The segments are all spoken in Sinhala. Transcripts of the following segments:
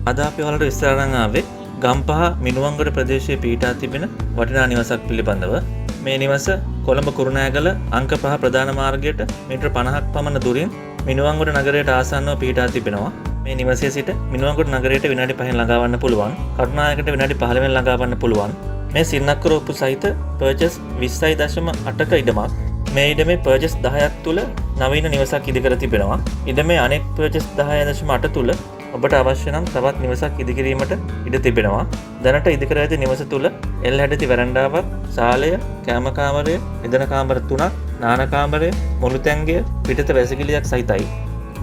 අද අපි ඔයාලට විස්තර අරන් ආවේ ගම්පහ මිනුවන්ගොඩ ප්‍රදේශයේ පිහිටා තිබෙන වටිනා නිවසක් පිළිබඳව. මේ නිවස කොළඹ කුරුණෑගල අංක 5 ප්‍රධාන මාර්ගයට මීටර 50ක් පමණ දුරින් මිනුවන්ගොඩ නගරයට ආසන්නව පිහිටා තිබෙනවා. මේ නිවසේ සිට මිනුවන්ගොඩ නගරයට විනාඩි 5න් ළඟාවන්න පුළුවන්. කටුනායකට විනාඩි 15න් ළඟාවන්න පුළුවන්. මේ සින්නක්කර ඔප්පු සහිත පර්චස් 20.8ක ඉඩමක්. මේ ඉඩමේ පර්චස් 10ක් තුල නවීන නිවසක් ඉදිකර තිබෙනවා. ඉඩමේ අනෙක් පර්චස් 10.8 තුල ඔබට අවශ්‍ය නම් තවත් නිවසක් ඉදිකිරීමට ඉඩ තිබෙනවා. දැනට ඉදිකර ඇති නිවස තුල එල් හැඩති වරණ්ඩාවක්, ශාලය, කෑම කාමරය, නිදන කාමර 3ක්, නාන කාමරය, මුළු තැන්ගය, පිටත වැසිකිළියක් සහිතයි.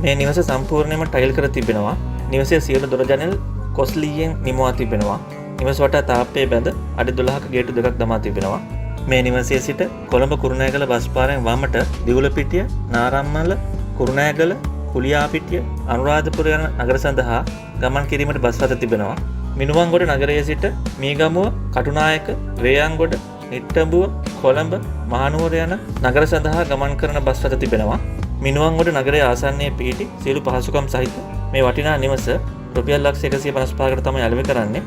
මේ නිවස සම්පූර්ණයෙන්ම ටයිල් කර තිබෙනවා. නිවසේ සියලු දොර ජනෙල් කොස්ලියෙන් නිමවා තිබෙනවා. නිවස වටා තාප්පේ බැඳ අඩි 12ක ගේට්ටු දෙකක් දමා තිබෙනවා. මේ නිවසේ සිට කොළඹ කුරුණෑගල බස් පාරෙන් වමට දිවුලපිටිය, නාරම්මල, කුරුණෑගල, කුලියාපිටිය, අනුරාධපුර යන නගර සඳහා ගමන් කිරීමට බස් රථ තිබෙනවා. මිනුවන්ගොඩ නගරයේ සිට මීගමුව, කටුනායක, වේයන්ගොඩ, නිට්ටඹුව, කොළඹ, මහනුවර යන නගර සඳහා ගමන් කරන බස් රථ තිබෙනවා. මිනුවන්ගොඩ නගරයේ ආසන්නයේ පිහිටි සියලු පහසුකම් සහිත මේ වටිනා නිවස රුපියල් ලක්ෂ 155කට තමයි අලෙවි කරන්නේ.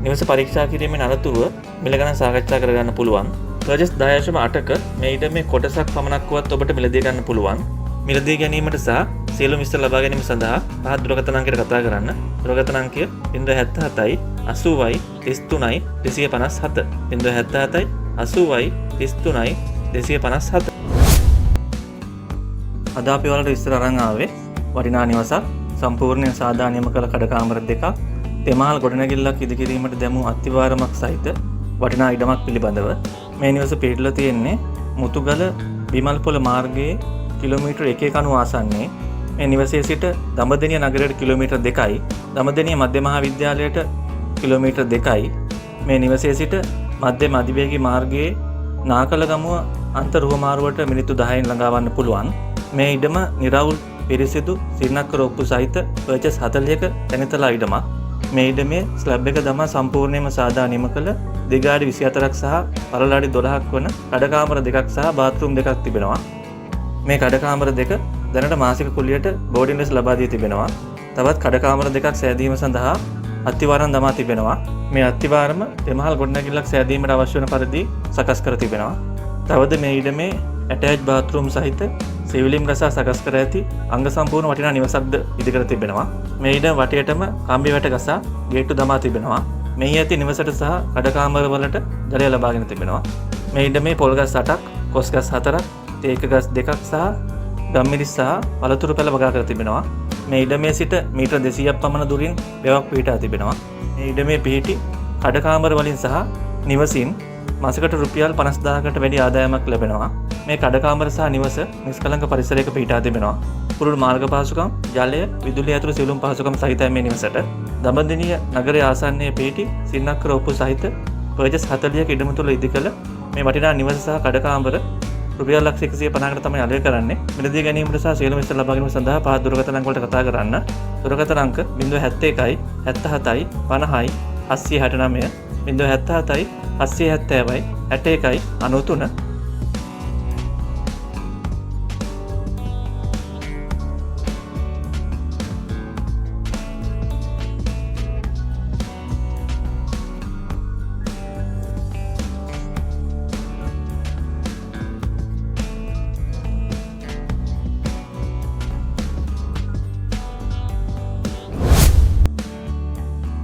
නිවස පරීක්ෂා කිරීමෙන් අනතුරුව මිල ගණන් සාකච්ඡා කරගන්න පුළුවන්. පර්චස් 10.8ක මේ ඉඩමේ කොටසක් පමණක් වුවත් ඔබට මිලදී ගන්න පුළුවන්. මිලදී ගැනීමට සහ සියලුම විස්තර ලබා ගැනීම සඳහා පහත් දුරකථන අංකයට කතා කරන්න. දුරකථන අංකය 077 80 33 257 077 80 33 257. අද අපි ඔයාලට විස්තර අරන් ආවේ වටිනා නිවසක්, සම්පූර්ණයෙන් සාදානියම කළ කඩ කාමර දෙකක්, තෙමහල් ගොඩනැගිල්ලක් ඉදිකිරීමට දැමූ අත්තිවාරමක් සහිත වටිනා ඉඩමක් පිළිබඳව. මේ නිවස පිහිටලා තියෙන්නේ මුතුගල විමල්පොළ මාර්ගයේ කිලෝමීටර් 1.90 ආසන්නයේ. මේ නිවසේ සිට දඹදෙණිය නගරයට කිලෝමීටර් 2යි, දඹදෙණිය මධ්‍ය මහා විද්‍යාලයට කිලෝමීටර් 2යි. මේ නිවසේ සිට මධ්‍යම අධිවේගී මාර්ගයේ නාකලගමුව අන්තරුව මාරුවට මිනිත්තු 10න් ළඟාවන්න පුළුවන්. මේ ඉඩම නිරවුල් පිරිසිදු සින්නක්කර ඔප්පු සහිත පර්චස් 40ක තැනිතලා ඉඩමක්. මේ ඉඩමේ ස්ලැබ් එක දමා සම්පූර්ණයෙන්ම සාදා නිම කළ දිගාඩි 24ක් සහ පළල අඩි 12ක් වන කඩකාමර දෙකක් සහ බාත්රූම් දෙකක් තිබෙනවා. මේ කඩකාමර දෙක දැනට මාසික කුලියට බෝඩින් ලෙස ලබා දී තිබෙනවා. තවත් කඩකාමර දෙකක් සෑදීම සඳහා අත්තිවාරම් දමා තිබෙනවා. මේ අත්තිවාරම තෙමහල් ගොඩනැගිල්ලක් සෑදීමට අවශ්‍ය වන පරිදි සකස් කර තිබෙනවා. තවද මේ ඉඩමේ ඇටෑච් බාත්රූම් සහිත සිවිලිම් ගසා සකස් කර ඇති අංග සම්පූර්ණ වටිනා නිවසක්ද ඉදිකර තිබෙනවා. මේ ඉඩම වටේටම කම්බි වැට ගසා ගේට්ටු දමා තිබෙනවා. මෙහි ඇති නිවසට සහ කඩකාමර වලට ජලය ලබාගෙන තිබෙනවා. මේ ඉඩමේ පොල් ගස් 8ක්, කොස් ගස් 4ක්, තේක ගස් 2ක් සහ ගම්මිරිස් සහ පළතුරු පැල වගා කර තිබෙනවා. මේ ඉඩමේ සිට මීටර් 200ක් පමණ දුරින් බෙවක් පිහිටා තිබෙනවා. මේ ඉඩමේ පිහිටි කඩකාමර වලින් සහ නිවසින් මාසකට රුපියල් 50000කට වැඩි ආදායමක් ලැබෙනවා. මේ කඩකාමර සහ නිවස නිස්කලංක පරිසරයක පිහිටා තිබෙනවා. පුරුදු මාර්ග පහසුකම්, ජලය, විදුලිය ඇතුළු සියලුම පහසුකම් සහිතයි මේ නිවසට. දඹදෙණිය නගරයේ ආසන්නයේ පිහිටි සින්නක්කර ඔප්පු සහිත පර්චස් 40ක ඉඩම තුල ඉදිකළ මේ වටිනා නිවස සහ කඩකාමර රුපියල් ලක්ෂ 150කට තමයි අලෙවි කරන්නේ. මිලදී ගැනීමට සහ සියලුම විස්තර ලබා ගැනීම සඳහා පහත් දුරකථන අංක වලට කතා කරන්න. දුරකථන අංක 071 77 50 869 077 870 61 93.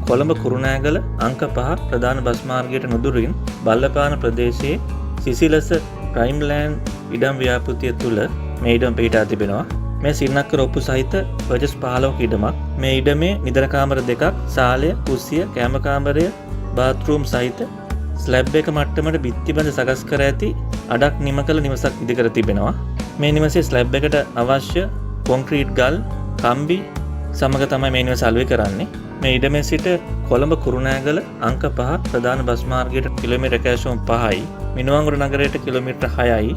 කොළඹ කුරුණෑගල අංක 5 ප්‍රධාන බස් මාර්ගයට නුදුරින් බල්ලපාන ප්‍රදේශයේ සිසිලස ප්‍රයිම් ලෑන්ඩ් ඉඩම් ව්‍යාපෘතිය තුල මේ ඉඩම පිහිටා තිබෙනවා. මේ සින්නක්කර ඔප්පු සහිත පර්චස් 15ක ඉඩමක්. මේ ඉඩමේ නිදන කාමර දෙකක්, ශාලය, කුස්සිය, කෑම කාමරය, බාත්රූම් සහිත ස්ලැබ් එක මට්ටමට බිත්ති බඳ සකස් කර ඇති අඩක් නිම කළ නිවසක් ඉදිකර තිබෙනවා. මේ නිවසේ ස්ලැබ් එකට අවශ්‍ය කොන්ක්‍රීට් ගල්, කම්බි සමග තමයි මේ නිවස අලෙවි කරන්නේ. මේ ඉඩමේ සිට කොළඹ කුරුණෑගල අංක 5 ප්‍රධාන බස් මාර්ගයට කිලෝමීටර් 1.5යි, මිනුවන්ගොඩ නගරයට කිලෝමීටර් 6යි,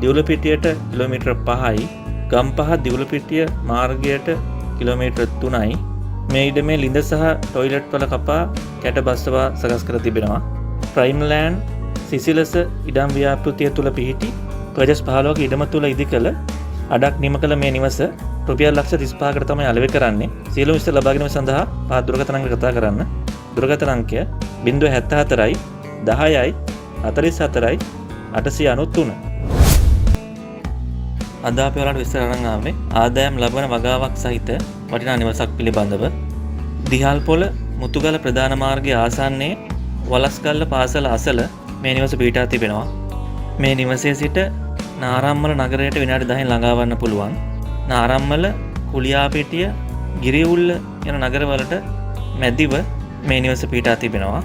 දිවුලපිටියට කිලෝමීටර් 5යි, ගම්පහ දිවුලපිටිය මාර්ගයට කිලෝමීටර් 3යි. මේ ඉඩමේ ලිඳ සහ ටොයිලට් වල කපා කැට බස්සවා සකස් කර තිබෙනවා. ප්‍රයිම් ලෑන්ඩ් සිසිලස ඉඩම් ව්‍යාපෘතිය තුල පිහිටි පර්චස් 15ක ඉඩම තුල ඉදිකළ අඩක් නිම කළ මේ නිවස රුපියල් ලක්ෂ 35කට තමයි අලෙවි කරන්නේ. සියලුම විස්තර ලබා ගැනීම සඳහා පහත් දුරකථන අංකයට කතා කරන්න. දුරකථන අංකය 074යි 10යි 44යි 893. අද අපි ඔයාලට විස්තර අරන් ආවේ ආදායම් ලබන වගාවක් සහිත වටිනා නිවසක් පිළිබඳව. දිහාල්පොළ මුතුගල ප්‍රධාන මාර්ගයේ ආසන්නයේ වලස්ගල්ල පාසල අසල මේ නිවස පිහිටා තිබෙනවා. මේ නිවසේ සිට නාරම්මල නගරයට විනාඩි 10න් ළඟා වන්න පුළුවන්. නාරම්මල, කුලියාපිටිය, ගිරිඋල්ල යන නගරවලට මැදිව මේ නිවස පිහිටා තිබෙනවා.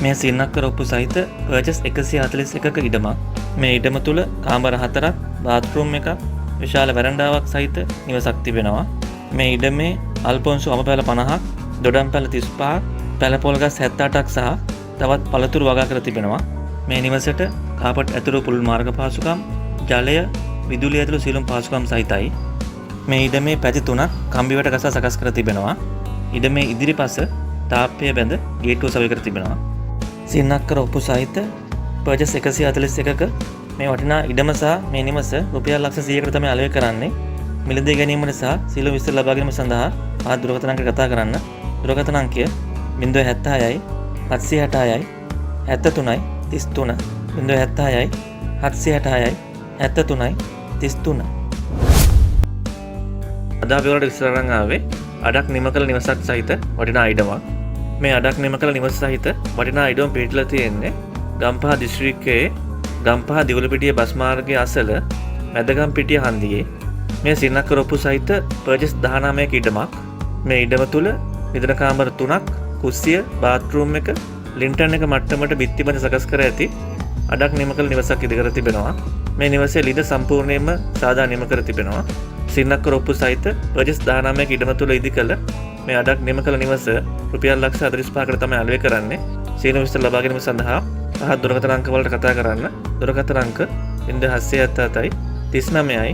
මේ සින්නක්කර ඔප්පු සහිත පර්චස් 141ක ඉඩමක්. මේ ඉඩම තුල කාමර 4ක්, බාත්රූම් එකක්, විශාල වරණ්ඩාවක් සහිත නිවසක් තිබෙනවා. මේ ඉඩමේ අල්පොන්සු අමපැල 50ක්, දොඩම්පැල 35ක්, පැලපොල්ගස් 78ක් සහ තවත් පළතුරු වගා කර තිබෙනවා. මේ නිවසට කාපට් ඇතුළු පුළුල් මාර්ග පහසුකම්, ජලය, විදුලිය ඇතුළු සියලුම පහසුකම් සහිතයි. මේ ඉඩමේ පැති 3ක් කම්බිවට ගසා සකස් කර තිබෙනවා. ඉඩමේ ඉදිරිපස තාප්පය බැඳ ගේට්ටුව සවි කර තිබෙනවා. සින්නක්කර ඔප්පු සහිත පර්චස් 141ක මේ වටිනා ඉඩම සහ මේ නිවස රුපියල් ලක්ෂ 100කට තමයි අලෙවි කරන්නේ. මිලදී ගැනීමට සහ සියලුම විස්තර ලබා ගැනීම සඳහා පහත් දුරකථන අංකයට කතා කරන්න. දුරකථන අංකය 076යි 766යි 73යි 33 076යි 766යි 73යි 33. අද අපි වලට විස්තර අරන් ආවේ අඩක් නිම කළ නිවසක් සහිත වටිනා ඉඩමක්. මේ අඩක් නිම කළ නිවස සහිත වටිනා ඉඩම පිහිටලා තියෙන්නේ ගම්පහ දිස්ත්‍රික්කයේ ගම්පහ දිවුලපිටිය බස් මාර්ගයේ අසල මැදගම් පිටිය හන්දියේ. මේ සින්නක්කර ඔප්පු සහිත පර්චස් 19ක ඉඩමක්. මේ ඉඩම තුල නිදන කාමර 3ක්, කුස්සිය, බාත්රූම් එක, ලින්ටන් එක මට්ටමට බිත්තිබඳ සකස් කර ඇති අඩක් නිම කළ නිවසක් ඉදිකර තිබෙනවා. මේ නිවසේ ලිද සම්පූර්ණයෙන්ම සාදා නිම කර තිබෙනවා. සින්නක්කර ඔප්පු සහිත පර්චස් 19ක ඉඩම තුල ඉදිකළ මේ අඩක් නිම කළ නිවස රුපියල් ලක්ෂ 45කට තමයි අලෙවි කරන්නේ. සියලු විස්තර ලබා ගැනීම සඳහා පහත් දුරකථන අංක වලට කතා කරන්න. දුරකථන අංක 0777යි 39යි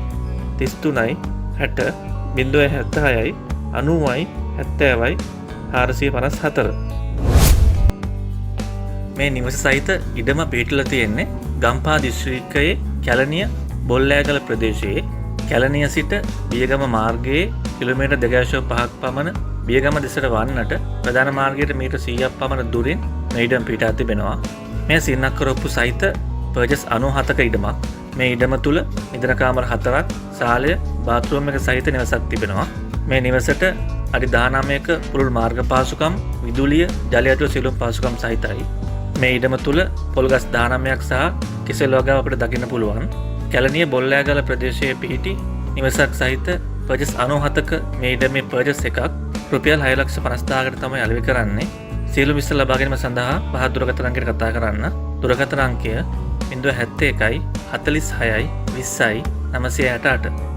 33යි 60 076යි 90යි 70යි 454. මේ නිවස සහිත ඉඩම පිහිටලා තියෙන්නේ ගම්පහ දිස්ත්‍රික්කයේ කැලණිය බොල්ලෑගල ප්‍රදේශයේ. කැලණිය සිට බියගම මාර්ගයේ කිලෝමීටර් 2.5ක් පමණ බියගම දෙසට වන්නට ප්‍රධාන මාර්ගයට මීටර් 100ක් පමණ දුරින් මේ ඉඩම පිහිටා තිබෙනවා. මේ සින්නක්කර ඔප්පු සහිත පර්චස් 97ක ඉඩමක්. මේ ඉඩම තුල නිදන කාමර 4ක්, සාලය, බාත්රූම් එක සහිත නිවසක් තිබෙනවා. මේ නිවසට අඩි 19ක පුළුල් මාර්ග පහසුකම්, විදුලිය, ජලය ඇතුළු සියලුම පහසුකම් සහිතයි. මේ ඉඩම තුල පොල්ගස් 19ක් සහ කෙසෙල් වගාව අපිට දකින්න පුළුවන්. කැලණිය බොල්ලෑගල ප්‍රදේශයේ පිහිටි නිවසක් සහිත පර්චස් 97ක මේ ඉඩමේ පර්චස් එකක් රුපියල් 6,50,000කට තමයි අලෙවි කරන්නේ. සියලු විස්තර ලබා ගැනීම සඳහා පහත් දුරකථන අංකයට කතා කරන්න. දුරකථන අංකය 071යි 46යි 20යි 968.